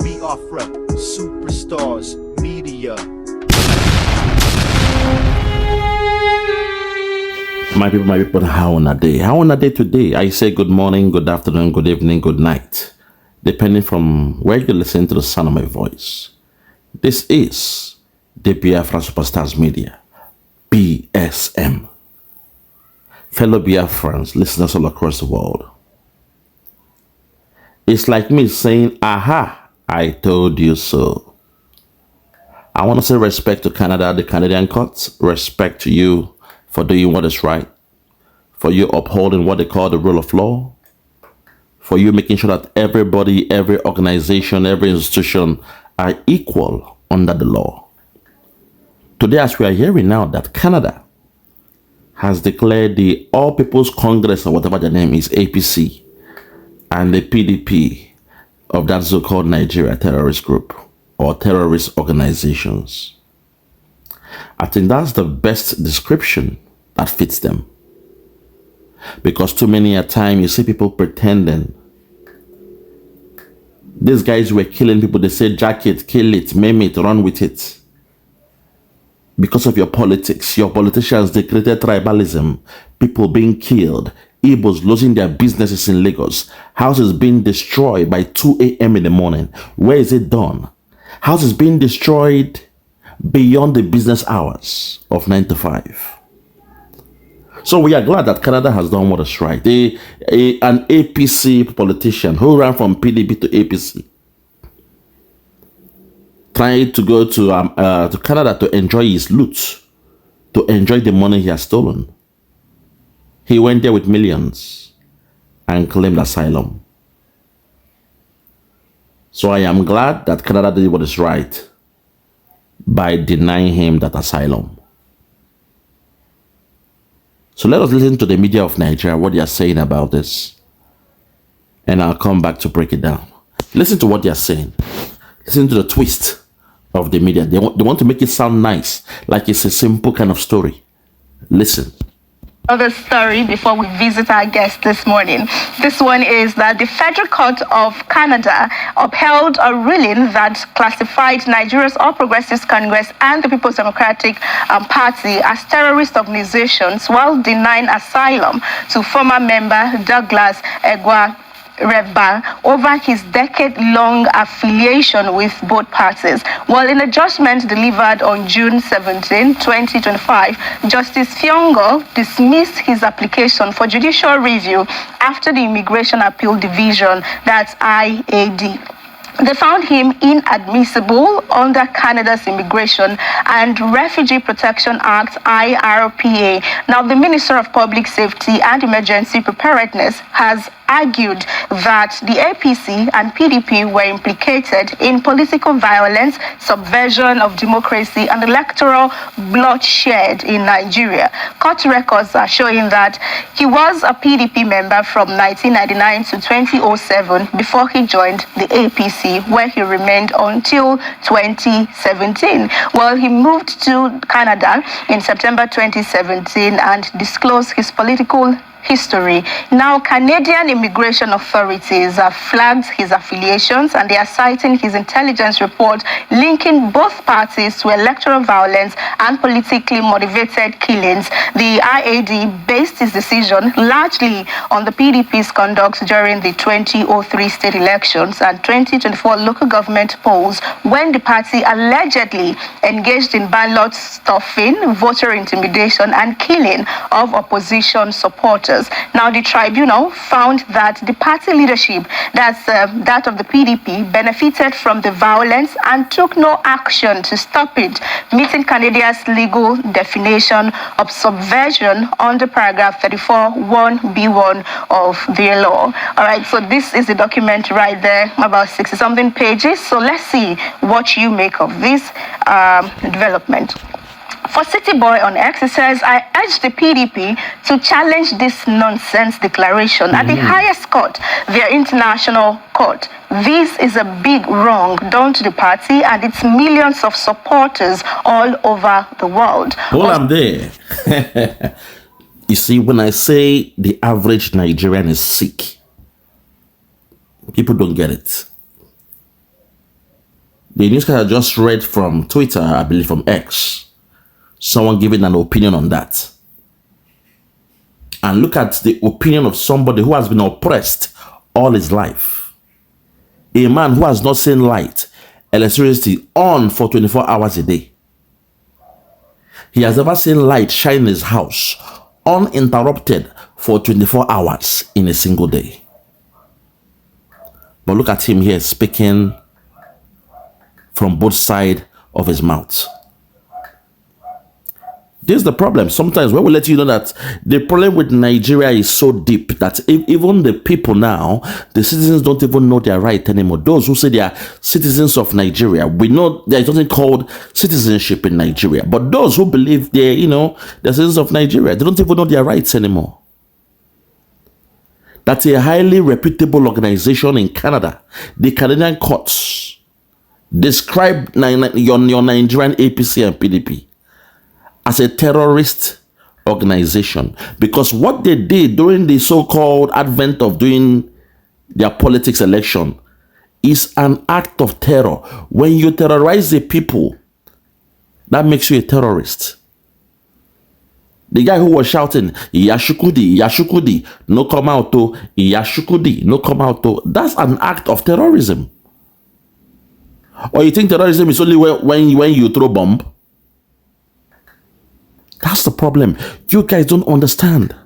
Biafra, superstars, media. My people, how on a day? How on a day today? I say good morning, good afternoon, good evening, good night, depending from where you listen to the sound of my voice. This is the Biafra Superstars Media, BSM. Fellow Biafrans, listeners all across the world. It's like me saying, aha, I told you so. I want to say respect to Canada, the Canadian courts, respect to you for doing what is right, for you upholding what they call the rule of law, for you making sure that everybody, every organization, every institution are equal under the law. Today, as we are hearing now that Canada has declared the All People's Congress, or whatever the name is, APC, and the PDP of that so-called Nigeria terrorist group or terrorist organizations. I think that's the best description that fits them. Because too many a time you see people pretending. These guys were killing people. They say, jack it, kill it, maim it, run with it. Because of your politics, your politicians, they created tribalism, people being killed, Igbos losing their businesses in Lagos, houses being destroyed by 2 a.m. in the morning. Where is it done? Houses being destroyed beyond the business hours of 9 to 5. So we are glad that Canada has done what is right. An APC politician who ran from PDP to APC tried to go to Canada to enjoy his loot, to enjoy the money he has stolen. He went there with millions and claimed asylum. So I am glad that Canada did what is right by denying him that asylum. So let us listen to the media of Nigeria, what they are saying about this. And I'll come back to break it down. Listen to what they are saying. Listen to the twist of the media. They want to make it sound nice, like it's a simple kind of story. Listen. Other story before we visit our guest this morning. This one is that the Federal Court of Canada upheld a ruling that classified Nigeria's All Progressives Congress and the People's Democratic Party as terrorist organizations while denying asylum to former member Douglas Egwa over his decade-long affiliation with both parties. Well, in a judgment delivered on June 17, 2025, Justice Fiongo dismissed his application for judicial review after the Immigration Appeal Division, that's IAD. They found him inadmissible under Canada's Immigration and Refugee Protection Act, IRPA. Now, the Minister of Public Safety and Emergency Preparedness has argued that the APC and PDP were implicated in political violence, subversion of democracy, and electoral bloodshed in Nigeria. Court records are showing that he was a PDP member from 1999 to 2007 before he joined the APC, where he remained until 2017. Well, he moved to Canada in September 2017 and disclosed his political history. Now, Canadian immigration authorities have flagged his affiliations and they are citing his intelligence report linking both parties to electoral violence and politically motivated killings. The IAD based his decision largely on the PDP's conduct during the 2003 state elections and 2024 local government polls when the party allegedly engaged in ballot stuffing, voter intimidation, and killing of opposition supporters. Now, the tribunal found that the party leadership, that's that of the PDP, benefited from the violence and took no action to stop it, meeting Canada's legal definition of subversion under paragraph 34(1)(b)(1) of the law. All right, so this is the document right there, about 60-something pages. So let's see what you make of this development. For City Boy on X, it says, I urge the PDP to challenge this nonsense declaration at the highest court, their international court. This is a big wrong done to the party and its millions of supporters all over the world. Hold on there. You see, when I say the average Nigerian is sick, people don't get it. The newscaster I just read from Twitter, I believe from X, someone giving an opinion on that. And look at the opinion of somebody who has been oppressed all his life. A man who has not seen light, electricity on for 24 hours a day. He has never seen light shine in his house uninterrupted for 24 hours in a single day. But look at him here speaking from both sides of his mouth. This is the problem. Sometimes when we let you know that the problem with Nigeria is so deep that even the people now, the citizens don't even know their right anymore. Those who say they are citizens of Nigeria, we know there is nothing called citizenship in Nigeria. But those who believe they're citizens of Nigeria, they don't even know their rights anymore. That's a highly reputable organization in Canada. The Canadian courts describe your Nigerian APC and PDP as a terrorist organization, because what they did during the so-called advent of doing their politics election is an act of terror. When you terrorize the people, that makes you a terrorist. The guy who was shouting, Yashukudi, Yashukudi, no come out to, Yashukudi, no come out to, that's an act of terrorism. Or you think terrorism is only when you throw bomb? That's the problem. You guys don't understand.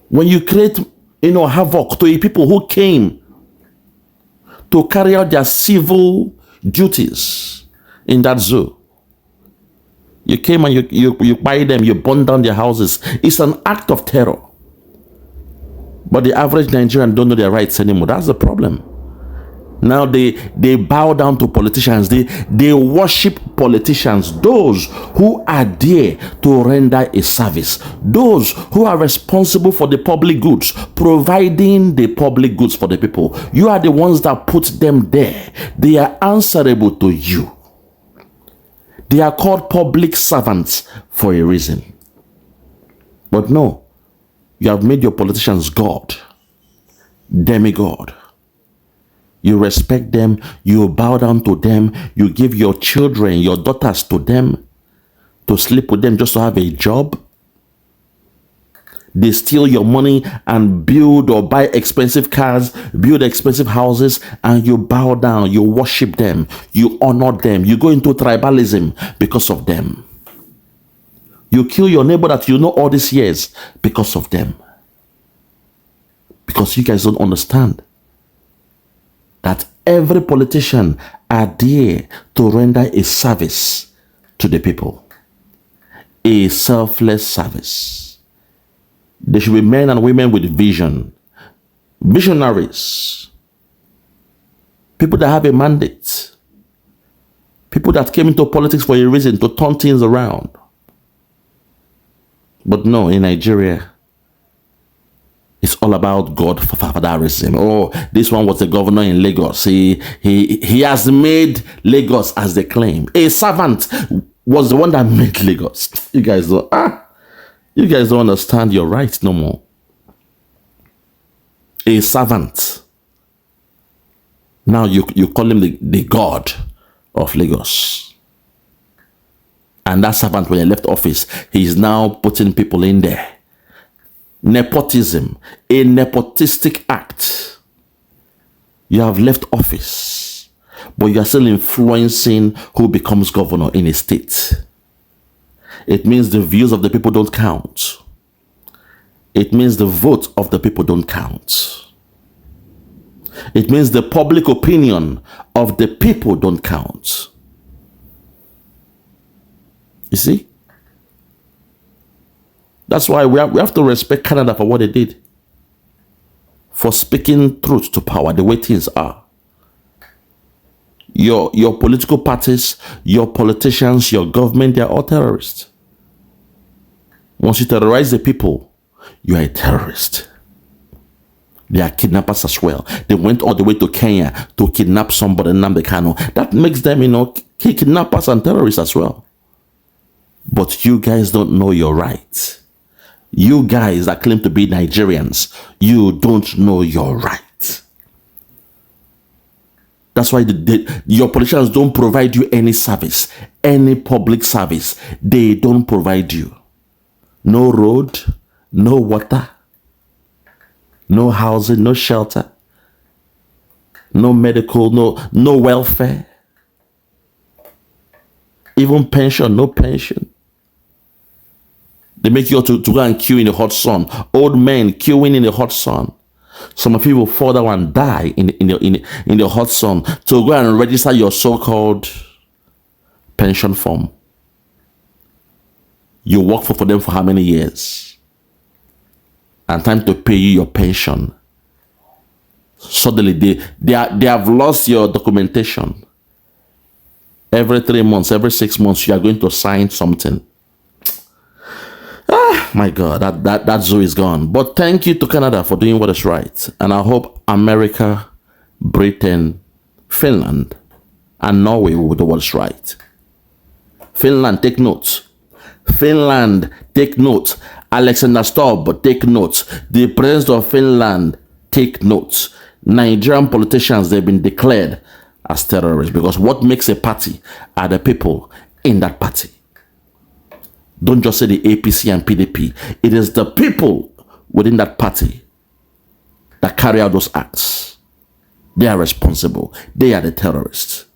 When you create, havoc to people who came to carry out their civil duties in that zoo, you came and you buy them, you burn down their houses. It's an act of terror. But the average Nigerian don't know their rights anymore. That's the problem. Now they bow down to politicians. They worship politicians. Those who are there to render a service. Those who are responsible for the public goods, providing the public goods for the people. You are the ones that put them there. They are answerable to you. They are called public servants for a reason. But no, you have made your politicians God, demigod. You respect them, you bow down to them, you give your children, your daughters to them, to sleep with them just to have a job. They steal your money and build or buy expensive cars, build expensive houses, and you bow down, you worship them, you honor them, you go into tribalism because of them. You kill your neighbor that you know all these years because of them. Because you guys don't understand that every politician are there to render a service to the people. A selfless service. There should be men and women with vision. Visionaries. People that have a mandate. People that came into politics for a reason, to turn things around. But no, in Nigeria, it's all about godfatherism. Oh, this one was the governor in Lagos. He has made Lagos as they claim. A servant was the one that made Lagos. You guys don't understand your rights no more. A servant. Now you call him the god of Lagos. And that servant, when he left office, he's now putting people in there. Nepotism, a nepotistic act. You have left office, but you are still influencing who becomes governor in a state. It means the views of the people don't count. It means the vote of the people don't count. It means the public opinion of the people don't count. You see? That's why we have to respect Canada for what they did. For speaking truth to power, the way things are. Your political parties, your politicians, your government, they are all terrorists. Once you terrorize the people, you are a terrorist. They are kidnappers as well. They went all the way to Kenya to kidnap somebody in Nnamdi. That makes them, kidnappers and terrorists as well. But you guys don't know your rights. You guys that claim to be Nigerians, you don't know your rights. That's why your politicians don't provide you any service, any public service. They don't provide you. No road, no water, no housing, no shelter, no medical, no welfare. Even pension, no pension. They make you to go and queue in the hot sun. Old men queuing in the hot sun. Some people fall down and die in the hot sun to go and register your so-called pension form. You work for them for how many years? And time to pay you your pension. Suddenly they have lost your documentation. Every 3 months, every 6 months, you are going to sign something. My God, that zoo is gone. But thank you to Canada for doing what is right. And I hope America, Britain, Finland, and Norway will do what is right. Finland, take note. Finland, take note. Alexander Stubb, take note. The president of Finland, take note. Nigerian politicians, they've been declared as terrorists because what makes a party are the people in that party. Don't just say the APC and PDP. It is the people within that party that carry out those acts. They are responsible. They are the terrorists.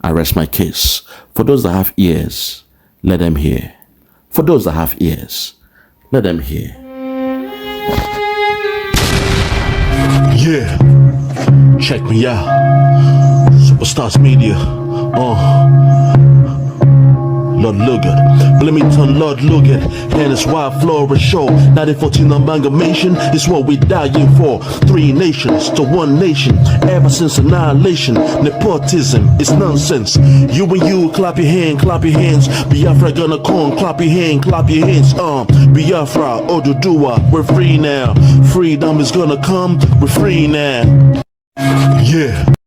I rest my case. For those that have ears, let them hear. For those that have ears, let them hear. Yeah, check me out. Superstars Media. Lord Lugard, Bloomington, Lord Lugard, and it's wild Florida show. 1914 amalgamation is what we dying for. 3 nations to 1 nation. Ever since annihilation, nepotism is nonsense. You and you, clap your hands. Biafra gonna come, clap your hands. Biafra, Oduduwa, we're free now. Freedom is gonna come, we're free now. Yeah.